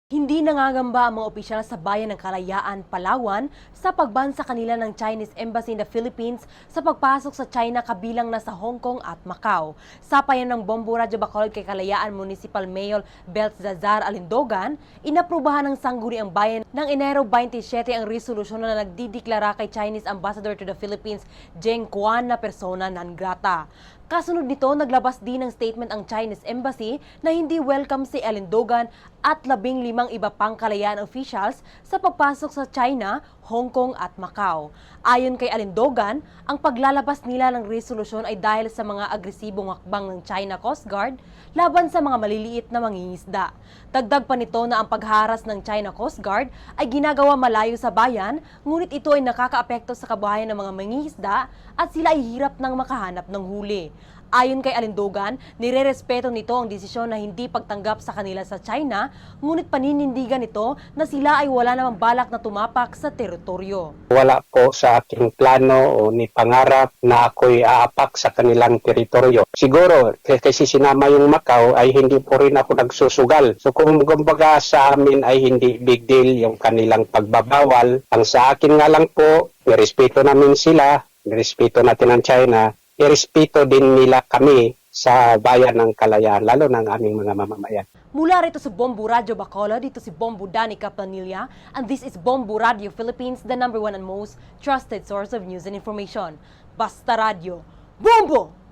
Hindi nangangamba ang mga opisyal sa Bayan ng Kalayaan, Palawan sa pagban sa kanila ng Chinese Embassy in the Philippines sa pagpasok sa China kabilang na sa Hong Kong at Macau. Sa payan ng Bombo Radyo Bacolod kay Kalayaan Municipal Mayor Beltzazar Alindogan, inaprubahan ng sangguniang bayan ng Enero 27 ang resolusyon na nagdideklara kay Chinese Ambassador to the Philippines, Zheng Quan, na persona non grata. Kasunod nito, naglabas din ng statement ang Chinese Embassy na hindi welcome si Alindogan at 15 iba pang kalayaan officials sa pagpasok sa China, Hong Kong at Macau. Ayon kay Alindogan, ang paglalabas nila ng resolusyon ay dahil sa mga agresibong hakbang ng China Coast Guard laban sa mga maliliit na mangingisda. Dagdag pa nito na ang pagharas ng China Coast Guard ay ginagawa malayo sa bayan, ngunit ito ay nakakaapekto sa kabuhayan ng mga mangingisda at sila ay hirap nang makahanap ng huli. Ayon kay Alindogan, nirerespeto nito ang desisyon na hindi pagtanggap sa kanila sa China, ngunit paninindigan nito na sila ay wala namang balak na tumapak sa teritoryo. Wala po sa aking plano o ni pangarap na ako'y aapak sa kanilang teritoryo. Siguro, kasi sinama yung Macau ay hindi po rin ako nagsusugal. So kung kumbaga sa amin ay hindi big deal yung kanilang pagbabawal, ang sa akin nga lang po, nirespeto namin sila, nirespeto natin ang China, irespeto din nila kami sa bayan ng Kalayaan, lalo ng aming mga mamamayan. Mula rito sa Bombo Radyo Bacolod, dito si Bombo Danica Planilla, and this is Bombo Radio Philippines, the #1 and most trusted source of news and information. Basta Radio, Bombo!